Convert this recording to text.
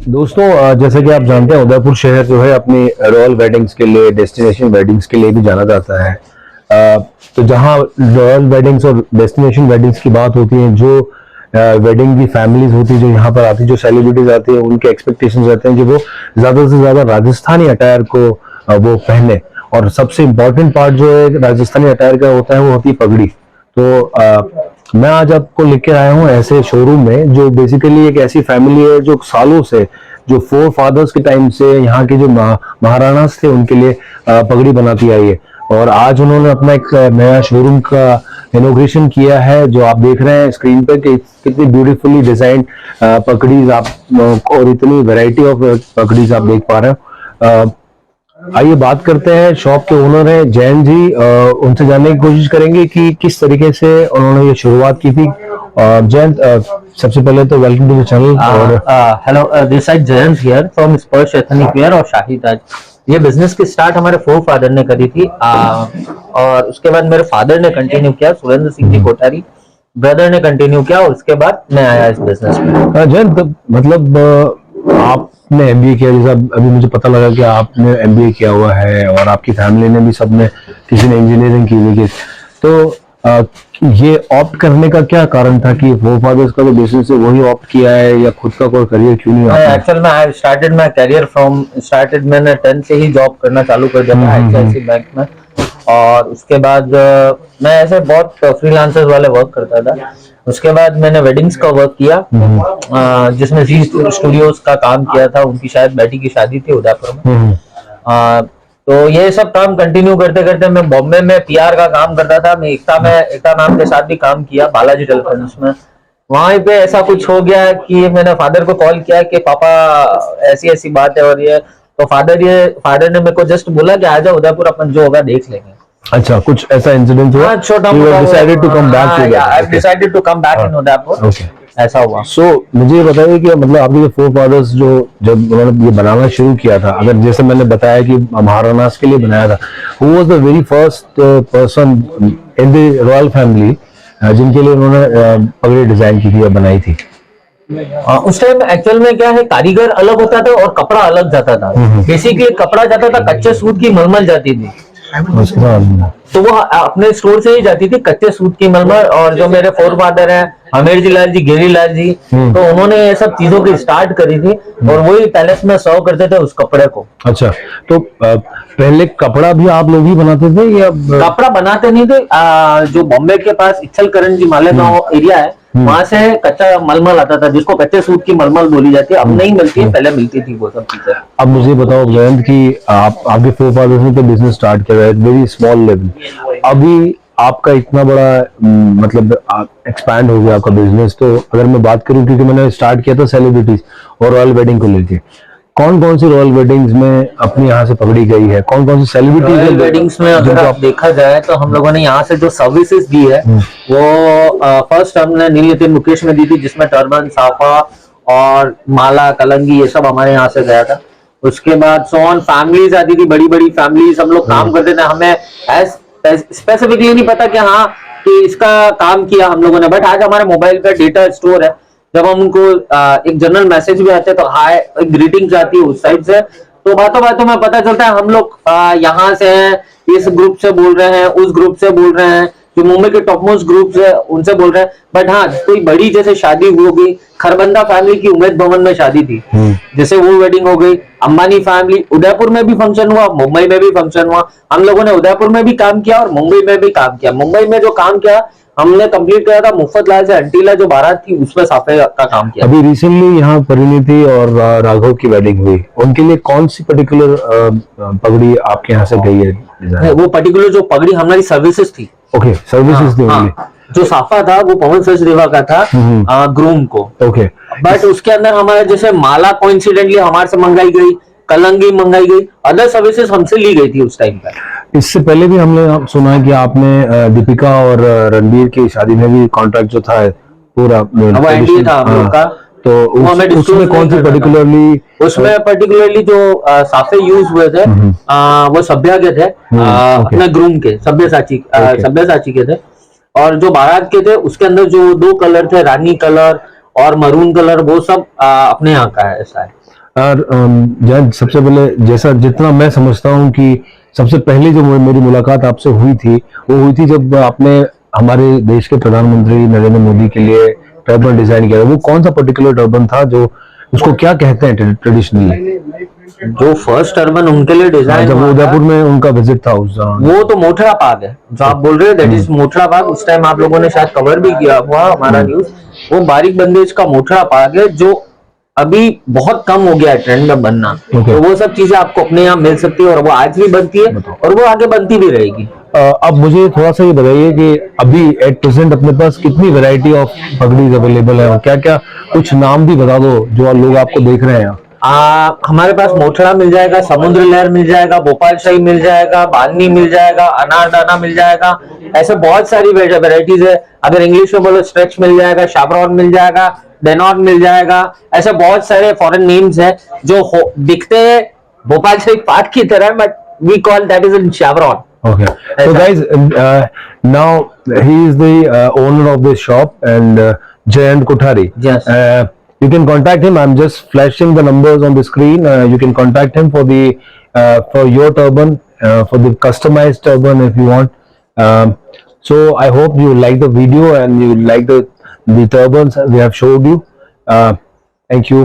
दोस्तों जैसे कि आप जानते हैं उदयपुर शहर जो है अपनी रॉयल वेडिंग्स के लिए, डेस्टिनेशन वेडिंग्स के लिए भी जाना जाता है। तो जहां रॉयल वेडिंग्स और डेस्टिनेशन वेडिंग्स की बात होती है, जो वेडिंग की फैमिलीज होती है जो यहाँ पर आती है, जो सेलिब्रिटीज आती है, उनके एक्सपेक्टेशंस रहते हैं कि वो ज्यादा से ज्यादा राजस्थानी अटायर को वो पहने। और सबसे इम्पोर्टेंट पार्ट जो है राजस्थानी अटायर का होता है वो होती है पगड़ी। तो मैं आज आपको लेकर आया हूँ ऐसे शोरूम में जो बेसिकली एक ऐसी फैमिली है जो सालों से, जो फोर फादर्स के टाइम से यहाँ के जो महाराणास थे उनके लिए पगड़ी बनाती आई है। और आज उन्होंने अपना एक नया शोरूम का इनोग्रेशन किया है, जो आप देख रहे हैं स्क्रीन पे कि कितनी ब्यूटीफुली डिजाइन पगड़ीज आप और इतनी वैरायटी ऑफ पगड़ीज आप देख पा रहे हो। आइए बात करते हैं, शॉप के ओनर हैं जैन जी, उनसे जानने की कोशिश करेंगे कि किस तरीके से उन्होंने ये शुरुआत की थी। जैन, सबसे पहले तो वेलकम टू द चैनल। और hello, this side Jayant here from स्पर्श एथनिक वेयर और शाही ताज। ये बिजनेस की स्टार्ट हमारे फोर फादर ने करी थी, और उसके बाद मेरे फादर ने कंटिन्यू किया, सुरेंद्र सिंह जी कोठारी ब्रदर ने कंटिन्यू किया, और उसके बाद मैं आया इस बिजनेस में। जैन, तो मतलब आपने एमबीए किया, जैसा अभी मुझे पता लगा कि आपने एमबीए किया हुआ है और आपकी फैमिली ने भी, सबने किसी ने इंजीनियरिंग की हुई है। तो ये ऑप्ट करने का क्या कारण था कि फोर फादर्स का जो बिजनेस है वही ऑप्ट किया है, या खुद का कोई करियर क्यों नहीं? एक्चुअल में I started my career from मैंने 10 से ही जॉब करना चालू कर दिया आईसीआईसीआई बैंक में। और उसके बाद मैं ऐसे बहुत फ्रीलांसर्स वाले वर्क करता था। उसके बाद मैंने वेडिंग्स का वर्क किया, जिसमें जी स्टूडियोज का काम किया था। उनकी शायद बेटी की शादी थी उदयपुर में। तो ये सब काम कंटिन्यू करते करते मैं बॉम्बे में पीआर का काम करता था। मैं एकता मैम के साथ भी काम किया बालाजी टेलीफोन्स में। वहां पे ऐसा कुछ हो गया कि मैंने फादर को कॉल किया कि पापा ऐसी ऐसी बात है, और ये तो फादर ने मेरे को जस्ट बोला कि आ जाओ उदयपुर, अपन जो होगा देख लेंगे। अच्छा, कुछ ऐसा इंसिडेंट हुआ? छोटा decided to come back to I decided to come back in Udaipur, ऐसा हुआ। सो मुझे ये बताइए कि मतलब आपके जो फोर फादर्स जो जब उन्होंने ये बनाना शुरू किया था, अगर जैसे मैंने बताया कि महाराणास के लिए बनाया था, who was the very first person in the royal family जिनके लिए उन्होंने पगड़ी डिजाइन की थी या बनाई थी? उस टाइम एक्चुअल में क्या है, कारीगर अलग होता था और कपड़ा अलग जाता था। बेसिकली कपड़ा जाता था, कच्चे सूत की मलमल जाती थी, तो वो अपने स्टोर से ही जाती थी कच्चे सूत की मलमल। और जो मेरे फोर फादर हैं हमेरजी लाल जी, गिरी लाल जी, तो उन्होंने ये सब चीजों की स्टार्ट करी थी, और वही पैलेस में सर्व करते थे उस कपड़े को। अच्छा, तो पहले कपड़ा भी आप लोग ही बनाते थे या? कपड़ा बनाते नहीं थे। जो बॉम्बे के पास इच्छल करण जी मालेगांव एरिया है, वहां से कच्चा मलमल आता था, जिसको कच्चे सूत की मलमल बोली जाती है। अब नहीं मिलती है, पहले मिलती थी वो सब चीजें। अब मुझे बताओ जयंत कि आपके फोर फादर्स ने तो बिजनेस स्टार्ट किया है वेरी स्मॉल लेवल, अभी आपका इतना बड़ा मतलब एक्सपैंड हो गया आपका बिजनेस। तो अगर मैं बात करूं, क्योंकि मैंने स्टार्ट किया था सेलिब्रिटीज और रॉयल वेडिंग को लेके, कौन कौन सी रॉयल वेडिंग्स में अपनी यहाँ से पकड़ी गई है, कौन कौन सी सेलिब्रिटीज? रॉयल वेडिंग्स में अगर आप देखा जाए तो हम लोगों ने यहाँ से जो सर्विसेज दी है वो फर्स्ट हमने नील नितिन मुकेश में दी थी, जिसमें टर्बन, साफा और माला, कलंगी, ये सब हमारे यहाँ से गया था। उसके बाद सोन फैमिलीज आती थी, बड़ी बड़ी फैमिलीज, हम लोग काम करते थे। हमें स्पेसिफिकली नहीं पता कि हाँ कि इसका काम किया हम लोगों ने, बट आज हमारे मोबाइल का डेटा स्टोर है। जब हम उनको एक जनरल मैसेज भी आते हैं तो हाय ग्रीटिंग्स आती है उस साइड से, तो बातों बातों में पता चलता है हम लोग यहाँ से हैं, इस ग्रुप से बोल रहे हैं, उस ग्रुप से बोल रहे हैं, जो मुंबई के टॉप मोस्ट ग्रुप्स है उनसे बोल रहे हैं। बट हाँ, कोई बड़ी जैसे शादी होगी, खरबंदा फैमिली की उमेद भवन में शादी थी, जैसे वो वेडिंग हो गई। अंबानी फैमिली, उदयपुर में भी फंक्शन हुआ, मुंबई में भी फंक्शन हुआ। हम लोगों ने उदयपुर में भी काम किया और मुंबई में भी काम किया। मुंबई में जो काम किया हमने कंप्लीट किया था मुफ्फत लाल से अंटीला जो बारात थी, उसमें साफे का काम किया। अभी रिसेंटली यहाँ परिणीति और राघव की वेडिंग हुई, उनके लिए कौन सी पर्टिकुलर पगड़ी आपके यहाँ से गई है? वो पर्टिकुलर जो पगड़ी हमारी सर्विसेज थी। ओके, सर्विसेज थी ओनली। जो साफा था वो पवन सचदेवा का था ग्रूम को। ओके, बट उसके अंदर हमारे जैसे माला कोइंसिडेंटली हमारे से मंगाई गई, कलंगी मंगाई गई, अदर सर्विसेज हमसे ली गई थी उस टाइम पर। इससे पहले भी हमने सुना है कि आपने दीपिका और रणबीर की शादी में भी कॉन्ट्रैक्ट जो था पूरा था हम लोग का। तो उसमें कौन सी पर्टिकुलरली? उसमें पर्टिकुलरली जो साफे यूज हुए थे वो सभ्या के थे, अपने ग्रूम के, सभ्यसाची के थे। और जो बारात के थे उसके अंदर जो दो कलर थे, रानी कलर और मरून कलर, वो सब अपने यहाँ का है, ऐसा है। और जज, सबसे पहले जैसा जितना मैं समझता हूँ कि सबसे पहले जो मेरी मुलाकात आपसे हुई थी वो हुई थी जब आपने हमारे देश के प्रधानमंत्री नरेंद्र मोदी के लिए टर्बन डिजाइन किया था। वो कौन सा पर्टिकुलर टर्बन था, जो उसको क्या कहते हैं ट्रेडिशनली? जो फर्स्ट टर्बन उनके लिए डिजाइन जब वो हुआ था, उदयपुर में उनका विजिट था उस वो तो मोठरा पाग है जो आप बोल रहे हो, दैट इज मोठरा पाग। उस टाइम आप लोगों ने शायद कवर भी किया हुआ हमारा न्यूज। वो बारीक बंदेज का मोठरा पाग है जो अभी बहुत कम हो गया है ट्रेंड में बनना। तो वो सब चीजें आपको अपने यहाँ मिल सकती है और वो आज भी बनती है और वो आगे बनती भी रहेगी। अब मुझे थोड़ा सा ये बताइए कि अभी एट प्रेजेंट अपने पास कितनी वैरायटी ऑफ पगड़ीज अवेलेबल है और क्या क्या, कुछ नाम भी बता दो जो लोग आपको देख रहे हैं। हमारे पास मोठड़ा मिल जाएगा, समुद्र लहर मिल जाएगा, भोपाल शाही मिल जाएगा, बांधनी मिल जाएगा, अनारदाना मिल जाएगा। ऐसे बहुत सारी वेराइटीज है। अगर इंग्लिश में बोलो स्ट्रेच मिल जाएगा, शाबरॉन मिल जाएगा, डेनॉन मिल जाएगा। ऐसे बहुत सारे फॉरेन नेम्स है जो दिखते हैं भोपाल शाही पाट की तरह, but we call that is in शाबरॉन। Okay, so guys, now he is the owner of this shop and Jayant Kothari. Yes. You can contact him. I'm just flashing the numbers on the screen. You can contact him for the for your turban, for the customized turban if you want. So I hope you like the video and you like the turbans we have showed you. Thank you.